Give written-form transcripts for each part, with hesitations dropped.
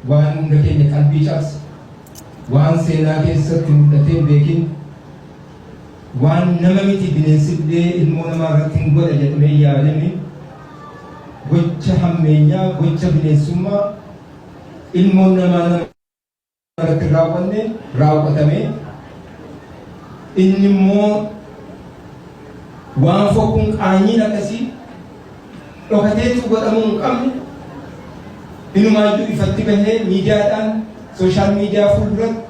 waan hunda keenya qalbii cabse waan seenaa keessatti mul'atee beekin waan nama miti bineensillee ilmoo namaa irratti hin godha jedhamee yaadame gocha hammeenyaa gocha bineensummaa ilmoon namaa irratti raawwatame inni immoo waan fokkuun qaanyiin akkasii dhokateetu godhamuu hin qabne inumaayyuu ifatti bahee miidiyaadhaan sooshaal miidiyaa fuulduratti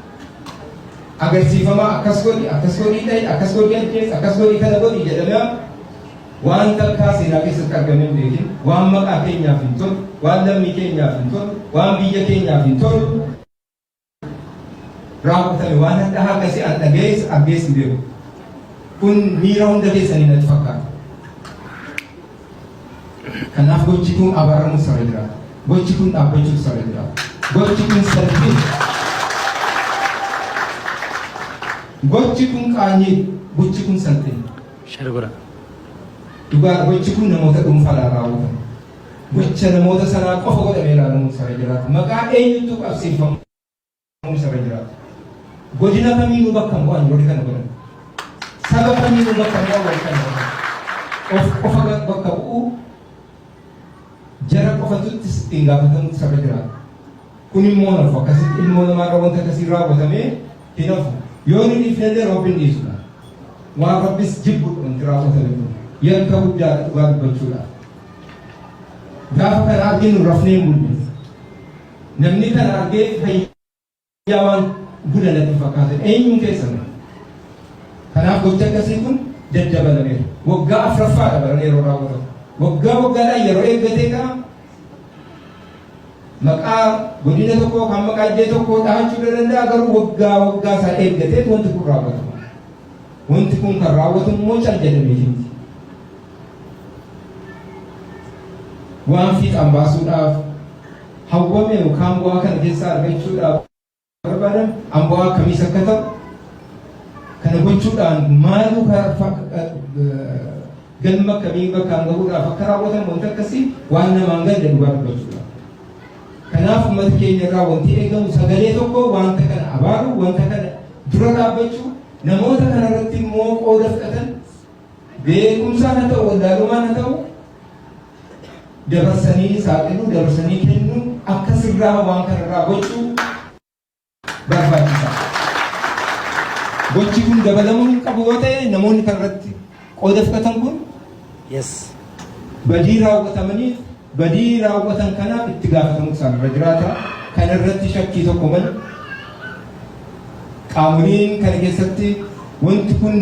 agarsiifamaa akkas godhi ta'e akkas godhi ajjees akkas godhi kana godhi jedhamee waan takkaa seenaa keessatti argame hin beekin waan maqaa keenyaaf hin tolu waan lammii keenyaaf hin tolu waan biyya keenyaaf hin tolu raawwatame waan hadhaa akkasii an dhagees argees hin beeku kun miira hunda keessanii natti fakkaata. Kanaaf gochi kun abaramu sirra jira. Gochi kun dhaabbachuu sirra jira. Gochi kun salphii. Gochi kun qaanyee, gochi kun salphii. Shargura. Dhugaa gochi kun namoota dhuunfaadhaan raawwatama. Gocha namoota sanaa qofa godhamee ilaalamu sirra jira. Maqaa eenyutu qabsiifamu sirra jira. Godina kamiinuu bakka bu'an warri kana godhan. Saba kamiinuu bakka bu'an warri kana godhan. Qofa bakka bu'u jara qofatutti ittiin gaafatamutti sirra jira. Kun immoo nafu akkasitti ilmoo namaarra wanta akkasii raawwatamee hin hafu. Yoo ni dhiifnellee Rabbiin dhiisudha. Waan Rabbis jibbu wanti raawwatame kun yakka guddaa dhugaa dubbachuudha. Gaafa kana arginu rafnee hin bulle. Namni kana argee fayyaa waan guddaa natti fakkaatan eenyuun keessan. Kanaaf gocha akkasii kun daddabalameera. Waggaa afuraffaadha bara yeroo raawwatamu. Waggaadhaan yeroo eeggatee kana maqaa godina tokkoo kan maqaa iddoo tokkoo dhahachuu danda'a garuu waggaa isaa eeggatee wanti kun raawwatama. Wanti kun kan raawwatamu immoo cal jedhamee miti. Waan fiixaan baasuudhaaf hawwame yookaan bu'aa kana keessaa argachuudhaaf barbaadan bu'aa akkamiis akka ta'u kana gochuudhaan maaluu galma akkamii bakkaan gahuudhaaf akka raawwatamu wanti akkasii waan namaan galle dhugaa dubbachuudha. Kanaaf uummata keenya irraa wanti eegamu sagalee tokko wanta kana abaaru wanta kana dura dhaabbachuu namoota kana irratti immoo qooda fudhatan beekumsaan haa ta'u wallaalumaan haa ta'u dabarsanii saaxiluu dabarsanii kennuu akka sirraa waan kana irraa gochuu barbaachisaa. Gochi kun dabalamuu hin qabu yoo ta'e namoonni kana irratti qooda fudhatan kun badii raawwatamaniif badii raawwatan kanaaf itti gaafatamu isaanirra jiraata. Kana irratti shakkii tokko malee qaamoleen kana keessatti wanti kun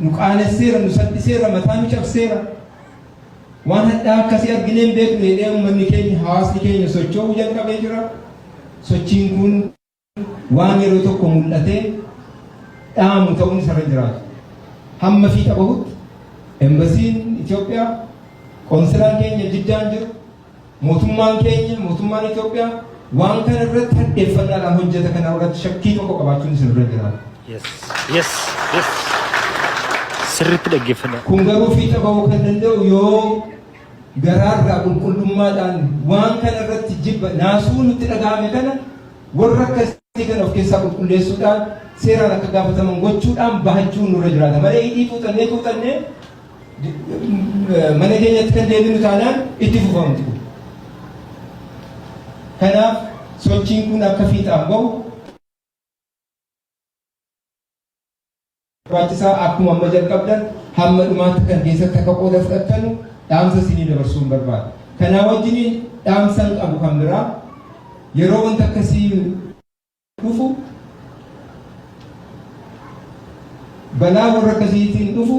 nu qaanesseera nu salphiseera mataa nu cabseera waan hadhaa akkasii arginee hin beeknu jedhee uummanni keenya hawaasni keenya socho'uu jalqabee jira. Sochiin kun waan yeroo tokko mul'atee dhaamu ta'uun isarra jiraatu. Hamma fiixa bahutti embasiin Itoophiyaa konsilaan keenya Jiddaan jiru mootummaan keenya mootummaan Itoophiyaa waan kana irratti hadheeffannaadhaan hojjeta kana irratti shakkii tokko qabaachuun isinirra jiraata. Sirriitti dhaggeeffannaa. Kun garuu fiixa bahuu kan danda'u yoo garaarraa qulqullummaadhaan waan kana irratti jibba naasuu nutti dhaga'ame kana warra akkasii kana of keessaa qulqulleessuudhaan seeraan akka gaafataman gochuudhaan bahachuun nurra jiraata. Malee hidhii tuutannee mana keenyatti kan deebinu taanaan itti fufamti. Kanaaf sochiin kun akka fiixaan bahu barbaachisaa akkuma amma jalqabdan hamma dhumaatti kan keessatti akka qooda fudhatanu dhaamsa isinii dabarsuun barbaada. Kanaa wajjin dhaamsan qabu kan biraa yeroo wanta akkasii dhufu balaa warra akkasiitiin dhufu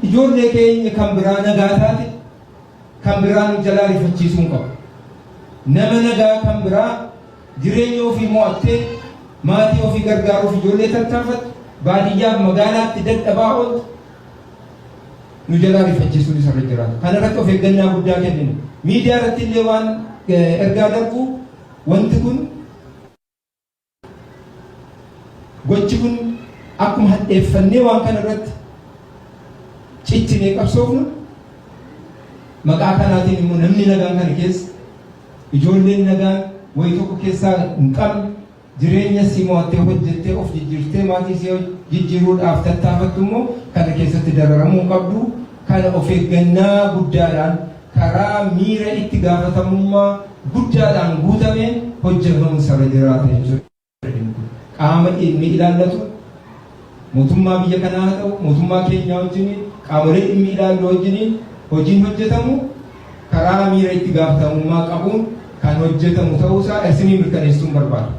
ijoollee keenya kan biraa nagaa taate kan biraa nu jalaa rifachiisuun qabu. Nama nagaa kan biraa jireenya ofii mo'attee maatii ofii gargaaruuf ijoollee tattaafatu baadiyyaaf magaalaatti dadhabaa ooltu nu jalaa rifachiisuun isarra jiraata. Kana irratti of eeggannaa guddaa kenninu. Miidiyaa irratti illee waan ergaa darbu wanti kun gochi kun akkuma hadheeffannee waan kana irratti ciccinee qabsoofnu maqaa kanaatiin immoo namni nagaan kana keessa ijoolleen nagaan wayi tokko keessaa hin qabne jireenya si mo'attee hojjettee of jijjiirtee maatii si jijjiiruudhaaf tattaafattu immoo kana keessatti dararamuu qabdu. Kana of eeggannaa guddaadhaan karaa miira itti gaafatamummaa guddaadhaan guutameen hojjetamu sarara jiraata jechuudha. Qaama dhimmi ilaallatu mootummaa biyya kanaa haa ta'u mootummaa keenyaa wajjiniin qaamolee dhimmi ilaallu wajjiniin hojiin hojjetamu karaa miira itti gaafatamummaa qabuun kan hojjetamu ta'uusaa isinii mirkaneessuun barbaada.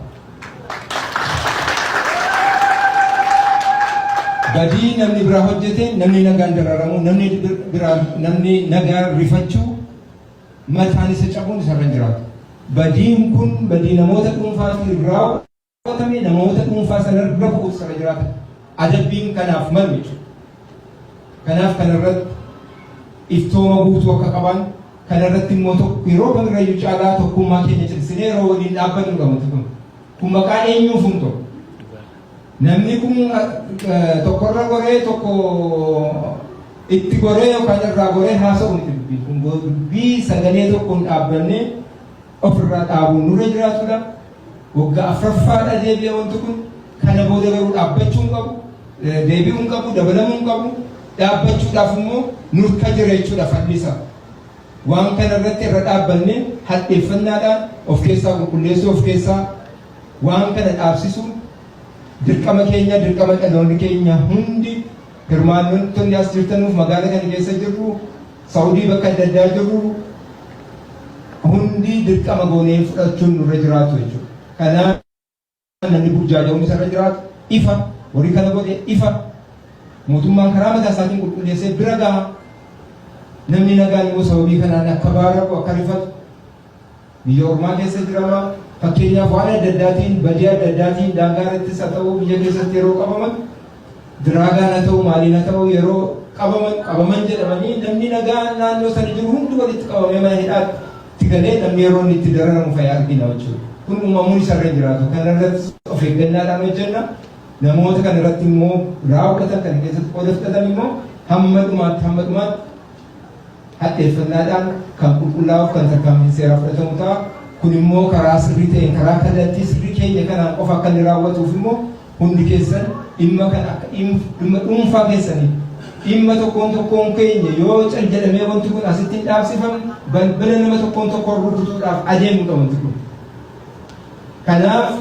Badii namni biraa hojjete namni nagaan dararamu namni nagaan rifachuu mataan isa cabuun isarra jiraatu. Badiin kun badii namoota dhuunfaatiin raawwatame namoota dhuunfaa sanarra bu'uuf isarra jiraata. Adabbiin kanaaf malu jechuudha. Kanaaf kanarratti iftooma guutuu akka qaban kanarratti immoo tokko yeroo baay'ee caalaa tokkummaa keenya cimsinee yeroo waliin dhaabbannu qabatu kun maqaa eenyuuf humto namni kun tokkorra goree tokko itti goree yookaan irraa goree haasa'u miti kun dubbii sagalee tokkoon dhaabbannee ofirraa dhaabuun nurra jiraatudha. Waggaa afuraffaadha deebi'ee wanti kun kana booda garuu dhaabbachuu hin qabu deebi'uu hin qabu dabalamuu hin qabu dhaabbachuudhaaf immoo nurka jira jechuudha fallisa. Waan kana irratti irra dhaabbannee hadheeffannaadhaan of keessaa qulqulleessuu of keessaa waan kana dhaabsisuun dirqama keenya dirqama dhaloonni keenya hundi hirmaannonni as jirtanuuf magaalaa kana keessa jirru Saawudii bakka adda addaa jirru hundi dirqama goonee fudhachuun nurra jiraatu jechuudha. Kanaaf namni burjaaja'uun isarra jiraatu ifa horii kana godhe ifa mootummaan karaa mataa isaatiin qulqulleessee bira gaha. Namni nagaan immoo sababii kanaan akka baaraku akka rifatu biyya ormaa keessa jirama. Fakkeenyaaf waan adda addaatiin badii adda addaatiin daangaa irrattis haa ta'u biyya keessatti yeroo qabaman diraagaan haa ta'u maaliin haa ta'u yeroo qabaman jedhamanii namni nagaan naannoo sana jiru hundi walitti qabamee mana hidhaatti galee namni yeroo inni itti dararamu fayyaa argina jechuudha. Kun uumamuun isarra jiraatu. Kana irratti of eeggannaadhaan hojjenna. Namoota kana irratti immoo raawwatan kana keessatti qooda fudhatan immoo hamma dhumaatti hadheeffannaadhaan kan qulqullaa'uuf kan tarkaanfiin seeraa fudhatamu ta'a. Kun immoo karaa sirrii ta'een karaa kallattii sirrii keenya kanaan qofa akka inni raawwatuuf immoo hundi keessan dhimma kana akka dhimma dhuunfaa keessanii dhimma tokkoon keenya yoo cal jedhamee wanti kun asitti hin dhaabsifamne balbala nama tokkoon rukutuudhaaf adeemudha wanti kun. Kanaaf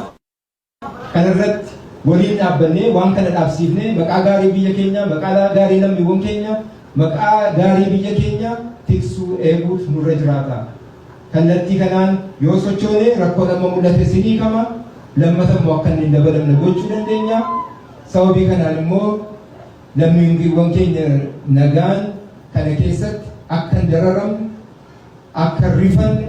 kanarratti waliin dhaabbannee waan kana dhaabsiifnee maqaa gaarii biyya keenyaa maqaa gaarii lammiiwwan keenya maqaa gaarii biyya keenya tiksuu eeguuf nurra jiraata. Kallattii kanaan yoo sochoone rakkoon amma mul'ate sinii kama lammata immoo akka inni dabalamne gochuu dandeenya. Sababii kanaan immoo lammiiwwan keenya nagaan kana keessatti akka hin dararamne akka rifanne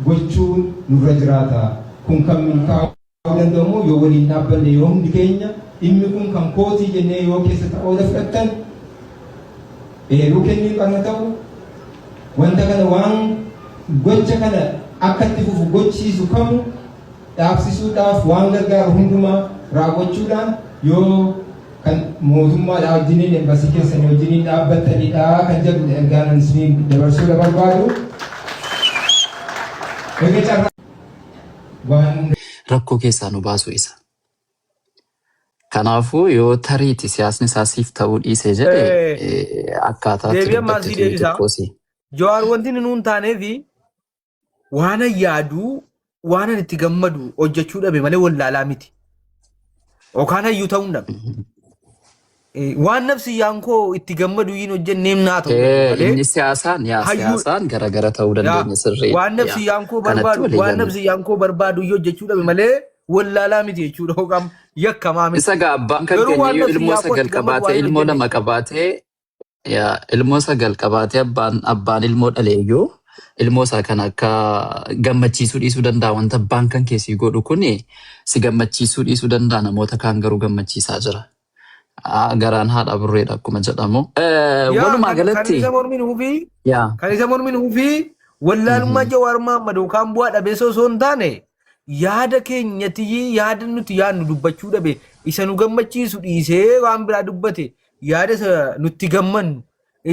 gochuun nurra jiraata. Kun kan milkaa'uu danda'amu yoo waliin dhaabbanne yoo hundi keenya dhimmi kun kan kootii jennee yoo keessa ta'uu fudhattan eeruu kennuu kana ta'u wanta kana waan gocha kana akka itti fufu gochiisu kamu dhaabsisuudhaaf waan gargaaru hundumaa raawwachuudhaan yoo kan mootummaadhaa wajjiniin embasii keessanii wajjiniin dhaabbattanidha kan jedhu ergaan isin dabarsuu barbaadu. Rakkoo keessaa nu baasu isa. Kanaafuu yoo tariiti siyaasni isaasiif ta'uu dhiisee jedhe akkaataa itti tokkosi. Jawaar wanti nuun taaneefi waan yaadu waan itti gammadu hojjechuu dhabe malee wallaalaa miti. Okaan hayyuu ta'uu dhabe. Waan nafsi yaankoo itti gammadu yin hojjenneem naa ta'u malee. Inni siyaasaan garagara ta'uu dandeenya sirrii. Waan nafsi yaankoo barbaadu yoo hojjechuu dhabe malee wallaalaa miti jechuudha. Hooqam yakkamaa miti. Isa abbaan kan kennu ilmoo sagal qabaatee ilmoo lama qabaatee ilmoo sagal qabaatee abbaan ilmoo dhaleeyyuu ilmoo isaa kan akka gammachiisuu dhiisuu danda'a. Wanta abbaan kan keessii godhu kuni si gammachiisuu dhiisuu danda'a. Namoota kaan garuu gammachiisaa jira. Garaan haadha burreedha akkuma jedhamu. Walumaa galatti kan isa mormin hufii wallaalummaa Jawaar Mohaammed yookaan bu'aa dhabee osoo hin taane yaada keenyatti yaada nuti yaadnu dubbachuu dhabe isa nu gammachiisu dhiisee waan biraa dubbate yaada nuti gammannu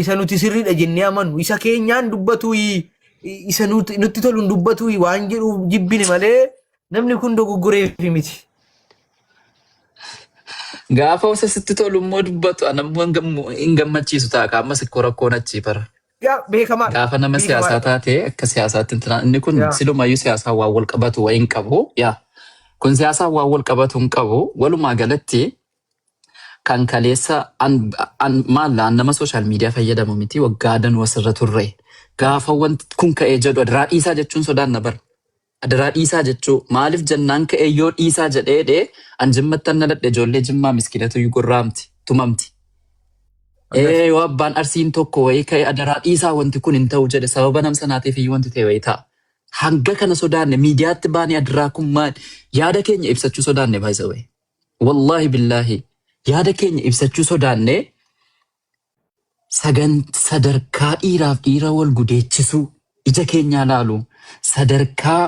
isa nuti sirriidha jennee amannu isa keenyaan dubbatu isa nutti tolu hin dubbatu waan jedhu jibbine malee namni kun dogoggoree fi miti. Gaafa usa sitti tolu immoo dubbatu anammoo hin gammachiisu ta'a amma sikkoo rakkoon achii bara. Yaa beekamaa. Gaafa nama siyaasaa taate akka siyaasaatti inni kun silumayyuu siyaasaa waan wal qabatu wayin qabu yaa kun siyaasaa waan wal qabatu hin qabu walumaa galatti kan kaleessa maalla nama social media fayyadamu miti waggaa danuu asirra turre gaafa wanti kun ka'ee jedhu adiraa dhiisaa jechuun sodaan na bara. Adiraa dhiisaa jechuu maaliif jennaan ka'ee yoo dhiisaa jedhee anjimmattan na dadhe ijoollee jimmaa miskiinatu gurraamti tumamti. Yoo abbaan arsiin tokko wayii ka'ee adiraa dhiisaa wanti kun hin ta'u jedhe sababa namsanaatiif iyyuu wanti ta'e wayii ta'a. Hanga kana sodaanne miidiyaatti baanii adiraa kun maal yaada keenya ibsachuu sodaanne baay'isa wayi. Wallaahi billaahi yaada keenya ibsachuu sodaanne sadarkaa dhiiraaf dhiira wal gudeechisuu ija keenyaa laalu sadarkaa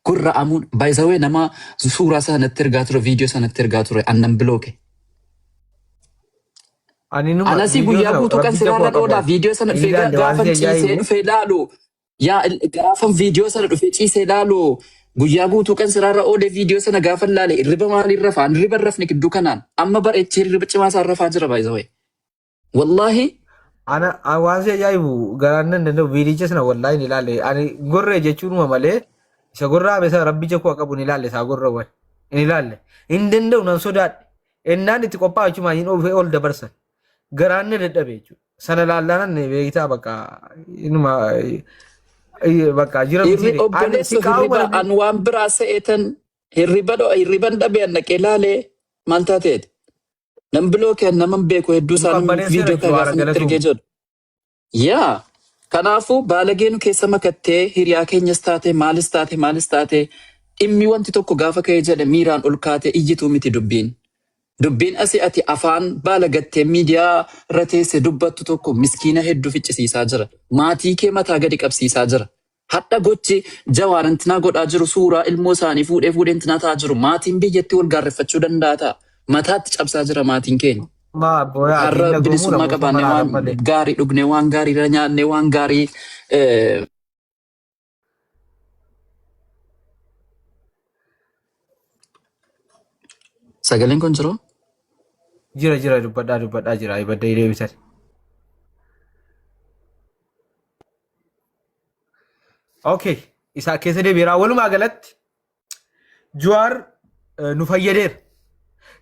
gurra'amuun baay'isa wayi nama suuraa sanatti ergaa ture viidiyoo sanatti ergaa ture annan bilooke. Anasi guyyaa guutuu kan sirarra dhoodhaa viidiyoo sana dhufee gaafa ciisee dhufee laalu yaa gaafa viidiyoo sana dhufee ciisee laalu guyyaa guutuu kan sirarra oole viidiyoo sana gaafa laale irriba maaliin rafaa irriba rafne gidduu kanaan amma bareechee irriba cimaa isaan rafaa jira baay'isa wayi. Wallaahi. Ana waan si ajaa'ibu garaan nan danda'u viidicha sana wallaahi ni ilaalle ani gorree jechuunuma malee isa gorraame isa rabbicha koo qabu ni ilaalle isaa gorra wal ni ilaalle hin danda'u nan sodaadhe ennaan itti qophaa'achuma hin oofee ol dabarsan. Garaanne dadhabe jechuudha. Sana laallaan beektaa bakka jira miti. Obboleessa hirriba an waan biraa se'eetan hirriban dhabe an dhaqee laalee maal taateeti. Nam bilooke naman beeku hedduu isaanii viidiyoo kan gaafa ergee jedhu. Yaa kanaafuu baalageenu keessa makattee hiriyaa keenyas taate maalis taate dhimmi wanti tokko gaafa ka'ee jedhe miiraan ol kaatee iyyituu miti dubbiin. Dubbiin asii ati afaan baalagattee miidiyaa irra teesse dubbattu tokko miskiina hedduu ficcisiisaa jira. Maatii kee mataa gadi qabsiisaa jira. Hadha gochi Jawaar intinaa godhaa jiru suuraa ilmoo isaanii fuudhee intinaa ta'aa jiru. Maatiin biyyatti wal gaarreffachuu danda'a ta'a. Mataatti cabsaa jira maatiin keenya. Har'a bilisummaa qabaannee waan gaarii dhugnee waan gaarii irra nyaannee waan gaarii sagaleen kun jiru? Jira dubbadhaa jira ibadda deebisan. Okay, isa keessa deebiraa walumaa galatti Jawaar nu fayyadeera.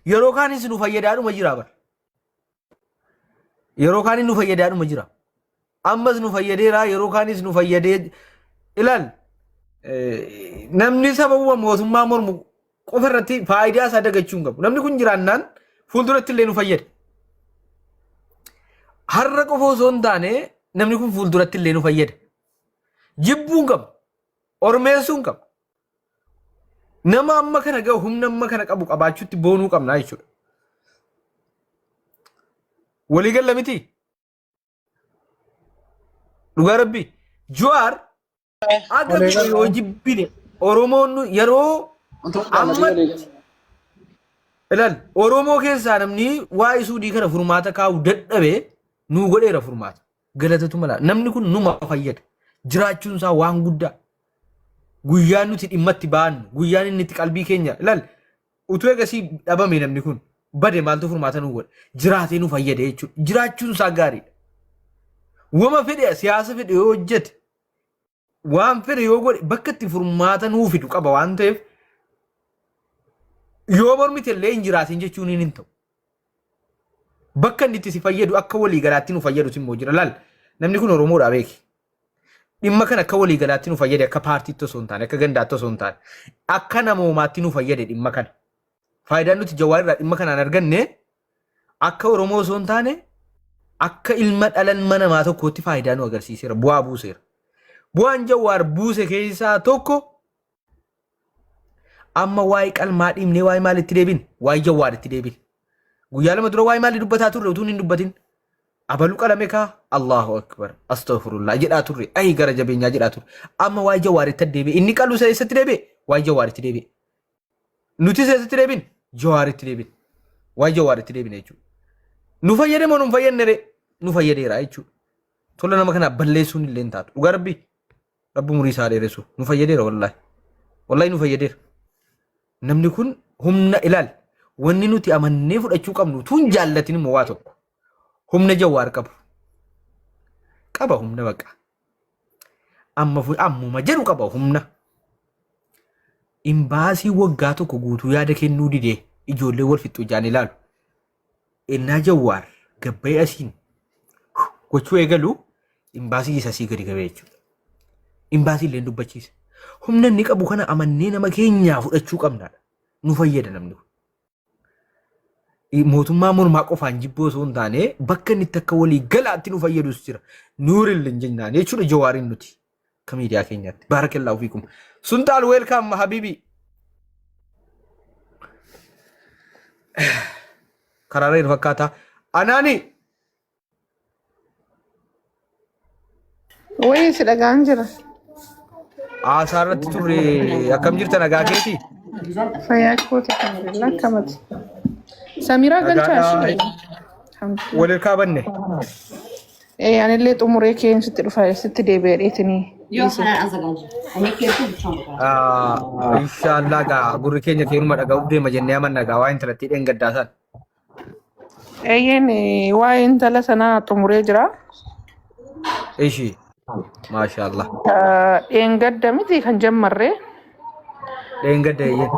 Yeroo kaanis nu fayyadaadhuma jira bara. Yeroo kaanis nu fayyadaadhuma jira. Ammas nu fayyadeera yeroo kaanis nu fayyadee ilaal namni sababuma mootummaa mormu qofa irratti faayidaa isaa dagachuu hin qabu. Namni kun jiraannaan fuulduratti illee nu fayyada. Har'a qofa osoo hin taane namni kun fuulduratti illee nu fayyada. Jibbuu hin qabu. Ormeessuu hin qabu. Nama amma kana gahu humna amma kana qabu qabaachuutti boonuu qabna jechuudha. Walii galla miti. Dhugaa rabbii. Jawaar aga yoo jibbine Oromoon yeroo ammatti ilaal Oromoo keessaa namni waa'ee suudii kana furmaata kaa'u dadhabee nuu godheera furmaata. Galatatu mala namni kun numa fayyada. Jiraachuun isaa waan guddaa. Guyyaan nuti dhimmatti baannu guyyaan inni itti qalbii keenya ilaal utuu eegasii dhabame namni kun bade maaltu furmaata nuu godhe jiraatee nu fayyada jechuudha. Jiraachuun isaa gaariidha. Wama fedhe siyaasa fedhe yoo hojjete waan fedhe yoo godhe bakka itti furmaata nuu fidu qaba waan ta'eef yoo mormite illee hin jiraatin jechuun hin ta'u. Bakka inni itti si fayyadu akka walii galaatti nu fayyadu immoo jira laal namni kun Oromoodhaa beeki. Dhimma kana akka walii galaatti nu fayyade akka paartiitti osoo hin taane akka gandaatti osoo hin taane akka namoomaatti nu fayyade dhimma kana. Faayidaan nuti Jawaar irraa dhimma kanaan arganne akka Oromoo osoo hin taane akka ilma dhalan namaa tokkootti faayidaa nu agarsiiseera bu'aa buuseera. Bu'aan Jawaar buuse keessaa tokko amma waa'ee qalmaa dhimnee waa'ee maalitti deebin waa'ee Jawaaritti deebin. Guyyaa lama dura waa'ee maalii dubbataa turre utuu hin dubbatin. Abalu qalame kaa Allahu akbar astaghfirullah jedhaa turre ay gara jabeenyaa jedhaa turre amma waa'ee Jawaaritti deebi'e inni qaluu eessatti deebi'e waa'ee Jawaaritti deebi'e. Nuti eessatti deebin Jawaaritti deebin waa'ee Jawaaritti deebin jechuudha. Nu fayyade moo nu fayyadne nu fayyadeera jechuudha. Tola nama kana balleessuun illee hin taatu dhugaa rabbii. Rabbi umurii isaa dheeressu nu fayyadeera wallahi nu fayyadeera namni kun humna ilaal wanni nuti amannee fudhachuu qabnu tun jaallatin immoo waa tokko humna Jawaar qaba humna baqa ammuma jedhu qaba humna imbaasii waggaa tokko guutuu yaada kennuu didee ijoollee wal fixxuu jaan ilaalu innaa Jawaar gabbayee asiin gochuu eegalu imbaasii isa sii gadi gabee jechuudha. Imbaasii illee dubbachiisa. Humna inni qabu kana amannee nama keenyaa fudhachuu qabnaadha. Nu fayyada namni kun. Mootummaa mormaa qofaan jibboo osoo hin taane bakka inni itti akka walii galaatti nu fayyadus jira. Nuuril hin jennaan jechuudha Jawaariin nuti. Akka miidiyaa keenyaatti. Baarakallaahu fiikum. Suntaal weelkaam habiibi. Karaarra hin fakkaata. Anaani. Wayii si dhagaan jira. Asarratti turre akkam jirta nagaa keeti? Fayyaa kooti alhamdulillah akkamati. Samiraa galchaa ishee. Walil kaabanne. Anillee xumuree keen sitti dhufa sitti deebi'ee dheetini. Inshallah gaa gurri keenya keenuma dhaga'uuf deema jennee amanna gaa waa intalatti dheengaddaasan. Waa intala sanaa xumuree jira. Ishi. Maashaallah. Dheengadda miti kan jammarree. Dheengadda eeyyee.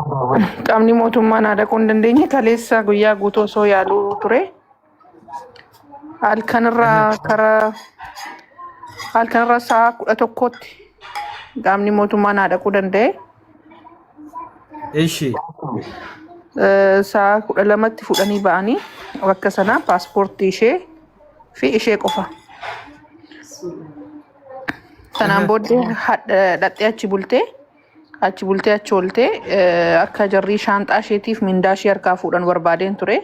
Qaamni mootummaa naa dhaquu hin dandeenye kaleessa guyyaa guutuu osoo yaaluu ture. Halkanirraa sa'a 11tti qaamni mootummaa naa dhaquu danda'e. Ishi. Sa'a 12tti fudhanii ba'anii bakka sanaa paaspoortii ishee fi ishee qofa. Sanaan booddee dhaqxee achi bultee achi ooltee akka jarrii shaanxaa isheetiif mindaa ishee harkaa fuudhan barbaadeen ture.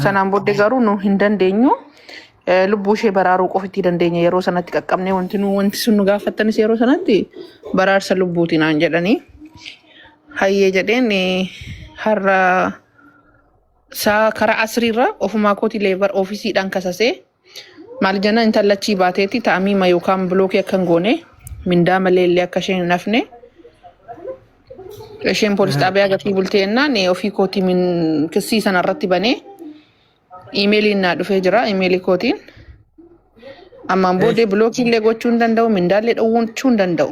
Sanaan booddee garuu nu hin dandeenyu lubbuu ishee baraaruu qofitti dandeenya yeroo sanatti qaqqabnee wanti sun nu gaafattanis yeroo sanatti baraarsa lubbuuti naan jedhanii. Hayyee jedheen har'a saa karaa asriirra ofumaa kooti leebar ofiisiidhaan kasasee. Maal jenna intallachii baateetti ta'amiima yookaan bilookii akka hin goone mindaa malee illee akka isheen hin hafne isheen poolis xaabiyaa gatii bulteennaan ofii kootii kissii sanarratti banee iimeeliin naa dhufee jira iimeelii kootiin ammaan booddee bilookii illee gochuu hin danda'u mindaallee dhowwachuu hin danda'u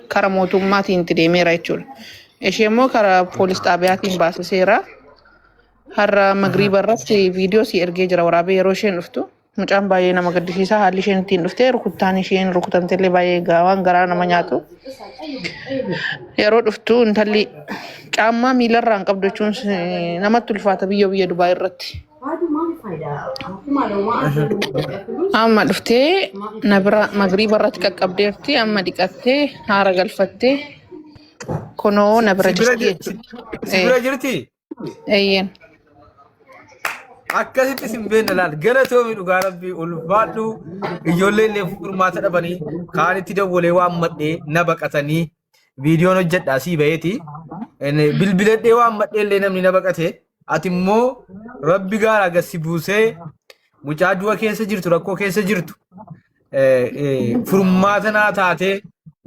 karaa mootummaatiin itti deemeera jechuudha. Ishee immoo karaa poolis xaabiyaatiin baasiseera har'a magriiba irratti viidiyoo si ergee jira waraabee yeroo isheen dhuftu. Mucaan baay'ee nama gaddisiisaa haalli isheen ittiin dhuftee rukuttaan isheen rukutamtellee baay'ee gaawaan garaa nama nyaatu. Yeroo dhuftu intalli caammaa miilarraa hin qabdu jechuun namatti ulfaata biyya Dubaay irratti. Amma dhuftee magriiba irratti qaqqabdeerti amma dhiqattee haara galfattee kunoo na bira jirti. Si bira jirti? Eeyyeen. Akkasitti simbeen laal galatoomi dhugaa rabbii ulfaadhu ijoollee illee furmaata dhabanii kaanitti dawwalee waan madhee na baqatanii viidiyoon hojjedhaa sii baheeti bilbiladhee waan madhee illee namni na baqate ati immoo rabbi gaara gassi buusee mucaa du'a keessa jirtu rakkoo keessa jirtu furmaata naa taatee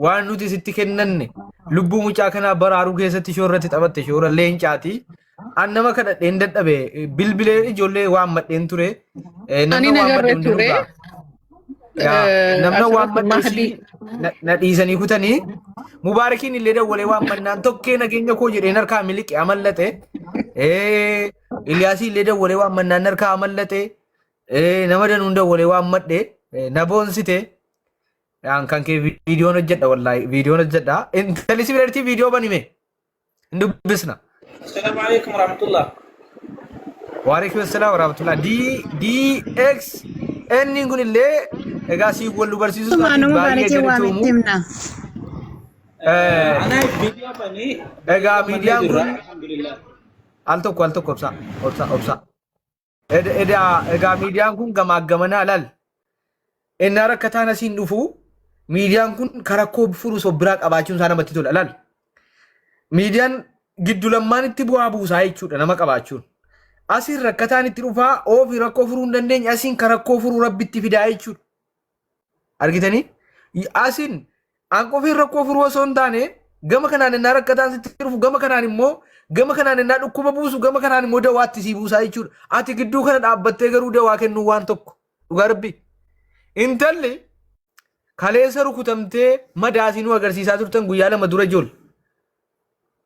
waan nuti sitti kennanne lubbuu mucaa kanaa baraaruu keessatti shoorratti taphatte shoora leencaati. Annama kana dheen dadhabe bilbilee ijoollee waan madheen ture. Ani nagarree ture. Namna waan madhee na dhiisanii kutanii mubaarakiin illee dawwalee waan mannaan tokkee nageenya koo jedheen harkaa miliqe amallate. Iliyaasii illee dawwalee waan mannaan harkaa amallate. Nama danuun dawwalee waan madhee na boonsite. Kan kee viidiyoon hojjedha wallaahi viidiyoon hojjedha. Intalli sibiilatti viidiyoo banime. Hin dubbisna. السلام عليكم ورحمة الله. وعليكم السلام ورحمة الله. DX إني نقول اللي إجاسي يقول له برسيس. ما نو بارك وامي تمنا. أنا فيديو بني. إجا ميديا نقول. الحمد لله. ألتو كوبسا. إجا ميديا نقول جمانا لال. إن أرى كتانا سيندفو ميديا نقول كراكوب فروس وبراك أباچون سانا بتيتول لال. ميديا Giddu lammaan itti bu'aa buusaa jechuudha nama qabaachuun. Asiin rakkataan itti dhufaa oofi rakkoo furuu hin dandeenye asiin kan rakkoo furuu rabbitti fidaa jechuudha. Argitanii? Asin an qofii rakkoo furuu osoo hin taane gama kanaan innaa rakkataan sitti dhufu gama kanaan immoo gama kanaan innaa dhukkuba buusu gama kanaan immoo dawaatti sii buusaa jechuudha. Ati gidduu kana dhaabbattee garuu dawaa kennuu waan tokko dhugaa rabbi. Intalli kaleessa rukutamtee madaasinuu agarsiisaa turtan guyyaa lama dura ijoollee.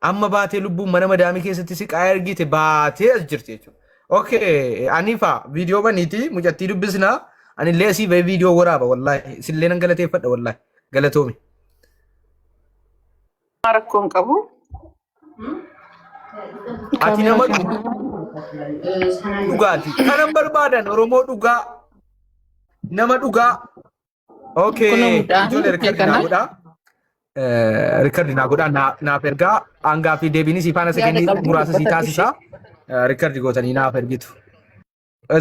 Amma baatee lubbuun mana madaamii keessatti siqaa ergite baatee as jirti jechuudha. Okay, anifa video baniti mucatti dubbisna ani leesii bee video waraaba wallahi sillee nan galateeffadha wallahi galatoomi. Rakkoon qabu. Ati nama dhugaati. Kanan barbaadan Oromoo dhugaa nama dhugaa. Okay, ijoollee rikardi naa godhaa. Rikardi naa godhaa naaf ergaa hangaa fi deebiinis ifaana sekendii muraasa sii taasisaa. Rikardi gootanii naaf ergitu.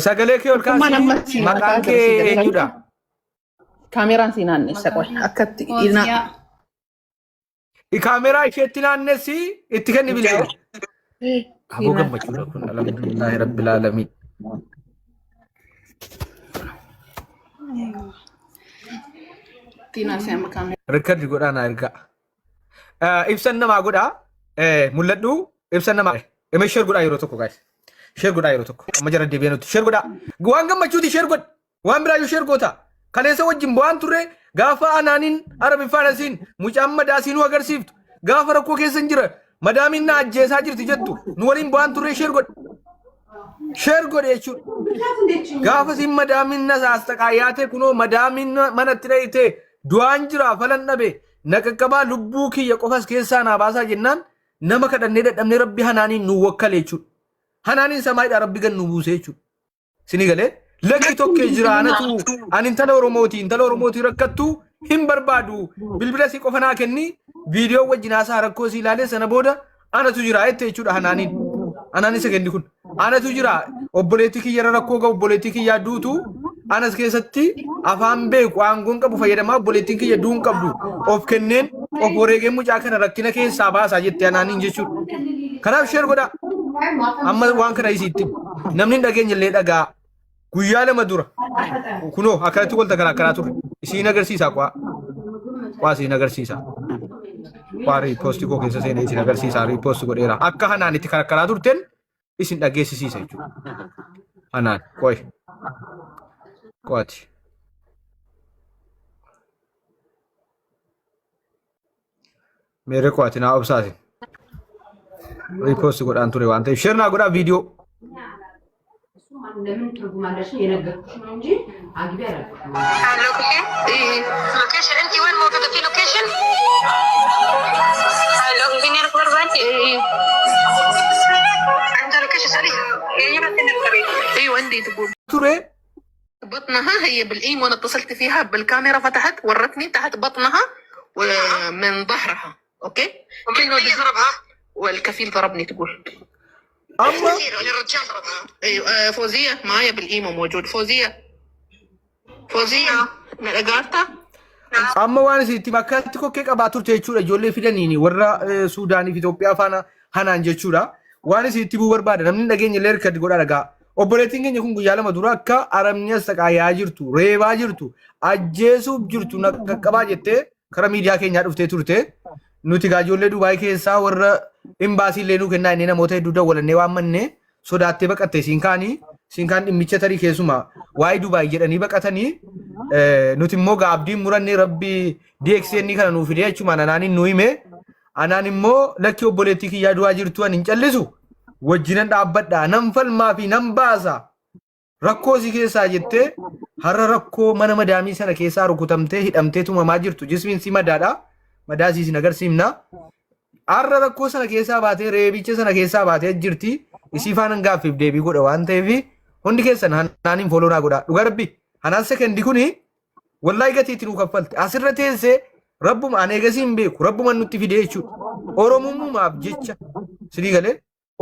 Sagalee kee ol kaasii maqaan kee eenyudha? Kaameraan si naannessa qoy akkatti kaameraa isheetti naannessi itti kenni bilbila. Aboo gammachuudha kun alhamdulillahi rabbil aalamiin. Rikardi godhaa naa ergaa. Ibsan namaa godhaa mul'adhu ibsan namaa. Eme share godhaa yeroo tokko guys. Share godhaa yeroo tokko. Amma jara deebi'ee nuti share godhaa. Waan gammachuuti share godha. Waan biraayyuu share goota. Kaleessa wajjin bu'aan turre gaafa anaaniin arabi faanasiin mucaan madaasiinuu agarsiiftu gaafa rakkoo keessa jira madaamiin na ajjeesaa jirti jettu nu waliin bu'aan turre share godha. Share godha jechuudha. Gaafa siin madaamiin na saastaqaa yaate kunoo madaamiin manatti dhayitee du'aan jira falan dhabe naqaqqabaa lubbuu kiyya qofas keessaa naa baasaa jennaan nama kadhannee dadhabnee rabbi hanaaniin nu wakkale jechuudha. Hanaaniin samaayidha rabbi gan nu buuse jechuudha. Sini galee lagi tokkee jira anatu ani intala Oromooti rakkattu hin barbaadu bilbila si qofa naa kenni viidiyoo wajjin haasaa rakkoo si ilaalee sana booda anatu jira jette jechuudha hanaaniin. Anaanis sekendi kun anatu jira obboleettii kiyya rakkoo qabu obboleettii kiyyaa duutu anas keessatti afaan beeku aangoon qabu fayyadamaa obboleettiin kiyya duun qabdu of kenneen of wareegee mucaa kana rakkina keessaa baasaa jette hanaaniin jechuudha. Kanaaf share godhaa. Amma waan kana isiitti namni hin dhageenye illee dhagaa guyyaa lama dura kunoo akkanatti walta karaa ture isiin agarsiisaa waa isiin agarsiisaa waa riipoosti koo keessa seenee isiin agarsiisaa riipoosti godheera akka hanaan itti karaa turten isin dhageessisiisa jechuudha. Hanaan qo'ati. Meere qo'ati naa obsaasin. Ripost godhaan ture waan ta'eef share naa godhaa viidiyoo. لوكيشن انت وين موجوده في لوكيشن؟ هلو فيني انا قربانتي عندها لوكيشن سريع ايوه عندي تقول ترى بطنها هي بالايم وانا اتصلت فيها بالكاميرا فتحت ورتني تحت بطنها ومن ظهرها اوكي اللي ضربها والكفيل ضربني تقول أما الرجال ضربها ايوه فوزيه معايا بالايمو موجود فوزيه نقارتها أما وانا سيتي مكانتي كوكي كباتور تيجورا جولي فيدانيني ورا سوداني في إثيوبيا فانا هنان جيجورا وانا سيتي بور بعد نمني نجين يلير كده قرا لقى operating kan yakun guyyaa lama dura akka aramnya saqaayaa jirtu reebaa jirtu ajjeesuuf jirtu qaqqabaa jettee kara miidiyaa keenyaa dhuftee turte nuti gaajollee Dubaay keessaa warra imbaasii illee nu kennaa inni namoota hedduu dawwalannee waan manne sodaattee baqatte siinkaan dhimmicha tarii keessuma waa'ee Dubaay jedhanii baqatanii nuti immoo gaabdiin murannee rabbi DXN kana nuuf fidee jechuudha anaaniin nu hime anaan immoo lakki obboleettii kiyyaa du'aa jirtu an hin callisu wajjinan dhaabbadha nan falmaa fi nan baasa rakkoo si keessaa jettee har'a rakkoo mana madaamii sana keessaa rukutamtee hidhamtee tumamaa jirtu jismiin si madaadha madaasii sin agarsiifna har'a rakkoo sana keessaa baatee reebicha sana keessaa baatee jirti isii faanan gaaffiif deebii godha waan ta'eef hundi keessan hanaaniin fooloonaa godha dhugaa rabbi hanaan sekendi kuni wallahi gatiitti nu kaffalte asirra teessee rabbuma an eegasiin beeku rabbuma nutti fidee jechuudha oromummaaf jecha sidii galee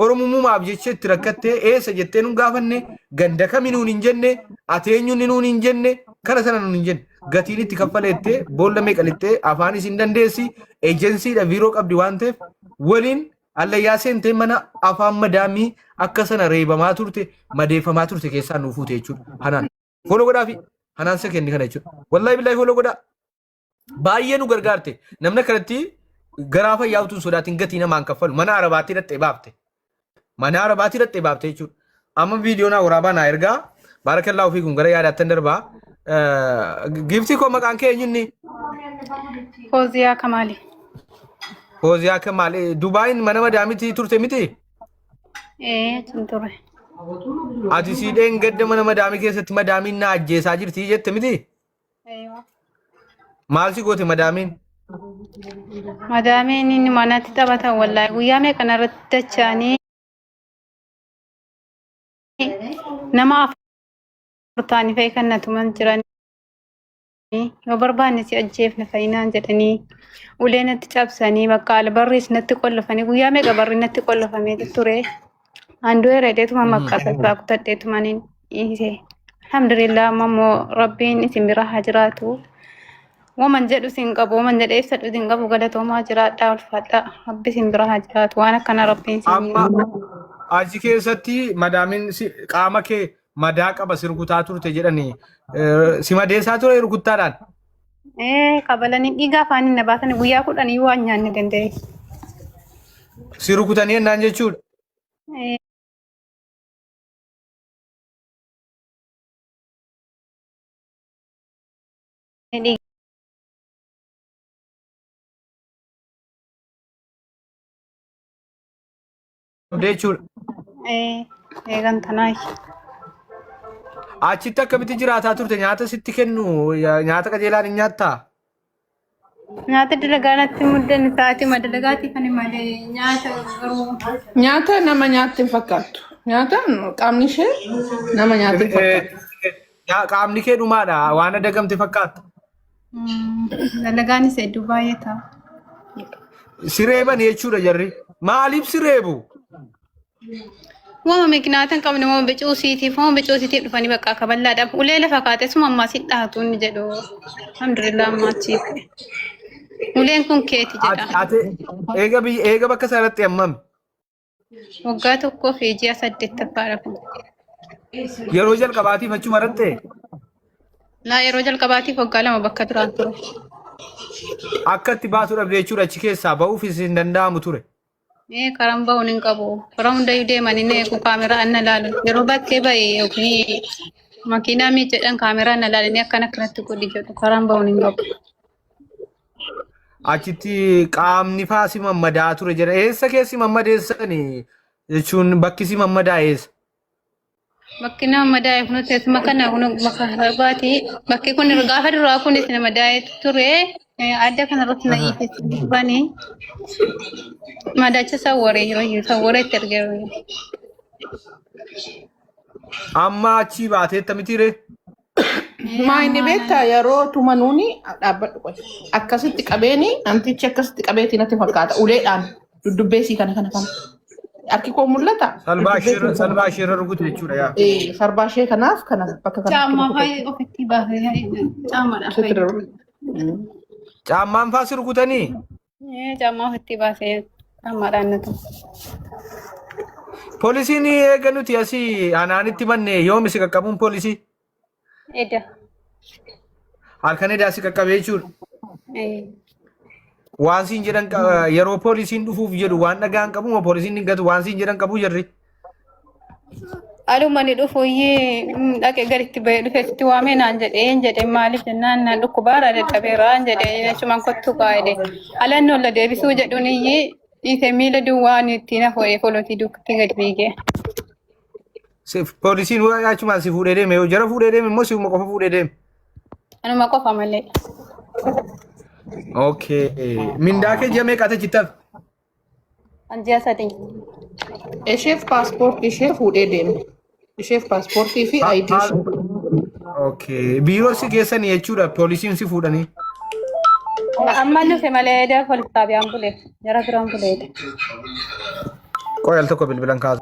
oromummaaf jecha itti rakkattee eessa jettee nu gaafanne ganda kami nuun hin jenne ateenyuun nuun hin jenne kana sana nuun hin jenne gatiin itti kaffaleettee boolla meeqalittee afaan isin dandeessi eejensiidha biiroo qabdi waan ta'eef waliin allayyaa seentee mana afaan madaamii akka sana reebamaa turte madeeffamaa turte keessaa nuuf fuute jechuudha hanaan fooloo godhaa fi hanaan sekendi kana jechuudha wallahi billahi fooloo godhaa baay'ee nu gargaarte namna kanatti garaafa yaa'utuun sodaatiin gatii namaan kaffalu mana arabaatti hidhattee baafte mana arabaatti hidhattee baafte jechuudha amma viidiyoo naa waraabaa naa ergaa baarakallaa ofii kun gara yaadaattan darbaa giftii koo maqaan kee eenyunni Fooziyaa Kamaali. Fooziyaa Kamaali Dubaayin mana madaamitti turte miti Ture. ati siidheen gadda mana madaamii keessatti madaamiin na ajjeesaa jirti jette miti maal si goote madaamiin Madaamiin inni manatti taphatan wallaahi guyyaa meeqa irratti dachaanii nama afurtaanii fe'ee kan natuman jiranii yoo barbaanne si ajjeefne fayyinaan jedhanii ulee natti cabsanii bakka albarriis natti qollofanii guyyaa meeqa barri natti qollofamee ture handuu hereedeetuma maqqasa isaa kutadheetumaniin dhiise alhamdulillah ammoo rabbiin isin bira haa jiraatu woman jedhu sin qabu woman jedhee ibsadhu sin qabu galatoomaa jiraadhaa ulfaadhaa rabbi isin bira haa jiraatu waan akkana rabbiin sin amma achi keessatti madaamin qaama kee madaa qaba sirkutaa turte jedhanii si madeessaa ture rukuttaadhaan. qabalanii dhiiga afaaniin na baasan guyyaa 10 waan nyaanne danda'e. Si rukutanii ennaan jechuudha. Jechuudha. Eegan tanaayi. Achitti akkamitti jiraataa turte nyaata sitti kennu nyaata qajeelaan hin nyaattaa? Nyaata dalagaatti muddan sa'aatii madalagaatti kan malee nyaata garuu Nyaata nama nyaatti hin fakkaattu. Nyaata qaamni ishee nama nyaatti hin fakkaattu. Qaamni kee dhumaadha waan adagamte fakkaata. dalagaanis hedduu baay'ee ta'a. Sireeban jechuudha jarri. Maaliif sireebu? Wama mignaataan qabne wama bicuusiitiif dhufanii bakka akka bal'aadhaaf ulee lafa kaatee suma ammaa si dhaatu inni jedhu alhamdulillah ammaatiif. Uleen kun keeti jedha. Eega bakka sanatti hammam? Waggaa tokkoo fi ji'a 8ffaadha kun. Yeroo jalqabaatiif achuma rattee? Laa yeroo jalqabaatiif waggaa 2 bakka duraan ture. Akka itti baatu dhabde jechuudha achi keessaa ba'uufis hin danda'amu ture. Karaan bahuun hin qabu. Karaa hundayyuu deemanii eegu kaameraa anna laalu. Yeroo bakkee ba'e yookiin makiinaa miidhaan kaameraa anna laalanii akkanatti godhi jedhu karaan bahuun hin qabu. Achitti qaamni faasi mammadaa ture jedha. Eessa keessi mammadeessani jechuun bakki si mammadaa eessa? Bakki nama madaa'e kun teessuma kana kun bakka harbaati. Bakki kun gaafa duraa kunis nama madaa'e ture. Adda kanarratti na dhiyeessu bani madaacha sawwaree yeroo sawwaree itti argamu. Amma achi baatee akkamitti ree? Maa inni beektaa yeroo tumanuuni dhaabbadhu qote. Akkasitti qabeeni namtichi akkasitti qabeeti natti fakkaata uleedhaan dudubbeesii kana. Harki koo mul'ata. Salbaa ishee rarrukute jechuudha yaa. Sarbaa ishee kanaaf kana bakka kanatti. Caammaa faayee ofitti baafee caammaadha. Caammaan faasi rukutanii? Caammaa ofitti baasee caammaadhaan natu. Poolisiin eega nuti asii anaanitti manne yoomi si qaqqabuun poolisii? Edda. Halkan edaa si qaqqabee jechuudha. Waan siin jedhan yeroo poolisiin dhufuuf jedhu waan dhagaan qabu moo poolisiin hin gatu waan siin jedhan qabu jarri? Alumani dhufuyyee dhaqee gaditti bahee dhufee sitti waamee naan jedhee maaliif jennaan naan dhukkubaadha dadhabeeraan jedhee jechuun kottu qaa'ee alanni olla deebisuu jedhuun iyyee dhiitee miila duwwaan ittiin hafoo'ee polotii dukkatti gadi fiigee. Poolisiin achumaan si fuudhee deeme yoo jara fuudhee deeme immoo si qofa fuudhee deeme? Anuma qofa malee. Okay. Mindaa kee ji'a meeqa tachittaaf? Ji'a 3. Isheef paaspoortii ishee fuudhee deeme. Isheef paaspoortii fi ID ishee. Okay. Biiroo si geessanii jechuudha poolisiin si fuudhanii. Amma nuti malee edaa polis xaabiyaan bulee jara biraan bulee. Qoyal tokko bilbilan kaasu.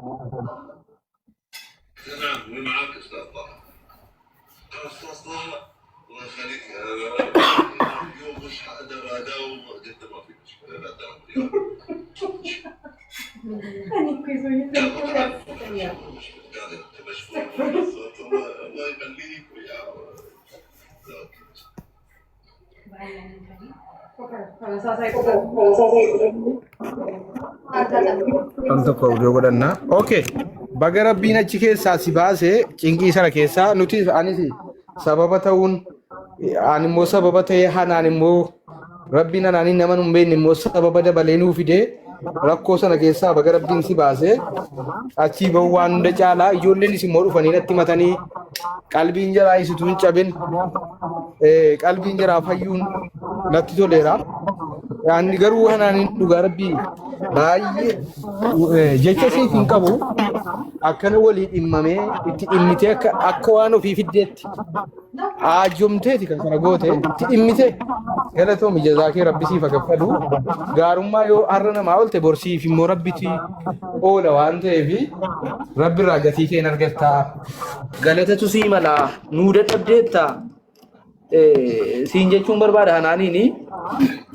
Tanto kau dia godana. Okay. Baga rabbiin achi keessaa si baase cinqii sana keessaa nuti anis sababa ta'uun ani immoo sababa ta'ee hanaan immoo rabbiin anaanii nama nun beekne immoo sababa dabalee nuu fidee rakkoo sana keessaa baga rabbiin si baase achii bahu waan hunda caalaa ijoolleenis immoo dhufanii natti matanii qalbiin jaraa isituu hin cabin qalbiin jaraa fayyuun natti toleera. Ani garuu hanaaniin dhugaa rabbii baay'ee jecha siif hin qabu akkana walii dhimmamee itti dhimmitee akka waan ofii fiddeetti aajjomteeti kan kana goote itti dhimmitee galatoom ijazaa kee rabbi siif gaffadu gaarummaa yoo har'a namaa oolte borsiif immoo rabbiti oola waan ta'eef rabbi irraa gatii kee hin argattaa galatatu sii malaa nuu dadhabdeettaa siin jechuun barbaada hanaaniini.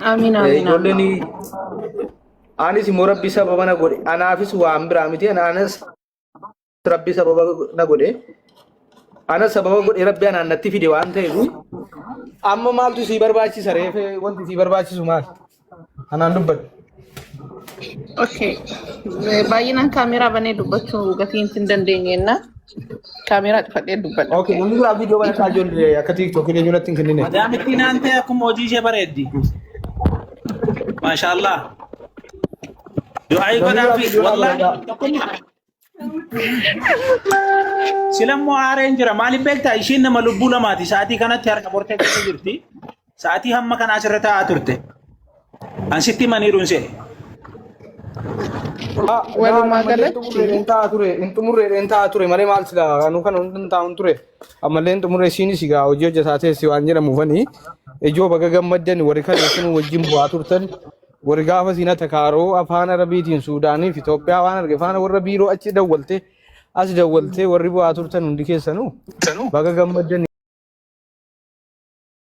Amiin amiin. Ijoolleen anis immoo rabbi sababa na godhe anaafis waan biraa miti anas rabbi sababa na godhe anas sababa godhe rabbi anaan natti fide waan ta'eef amma maaltu sii barbaachisa reefe wanti sii barbaachisu maal anaan dubbadhu. Okay. Baay'inaan kaameeraa banee dubbachuu gatiin hin dandeenyenna. Kaameeraa cufadhee dubbadha. Okay, namni biraa viidiyoo barataa ijoollee akka tiiktookii eenyuutti hin kennine. Madam ittiin aantee akkuma hojii ishee bareeddi. Maashaallah. Du'aayi godhaafi wallahi. Silammoo aareen jira maaliif beektaa ishiin nama lubbuu lamaati sa'aatii kanatti harka bortee keessa jirti. Sa'aatii hamma kana asirra taa'aa turte. Ansitti maniiruun see. Walumaa galatti intumurreen taa'aa ture malee maal silaa kanuu kana hundi taa'uun ture ammallee intumurree isiinis egaa hojii hojjetaa teessi waan jedhamuufanii ijoo baga gammaddan warri kan isin wajjin bu'aa turtan warri gaafa siina takaaroo afaan arabiitiin suudaaniif Itoophiyaa waan arge faana warra biiroo achi dawwaltee as dawwaltee warri bu'aa turtan hundi keessanuu baga gammaddan.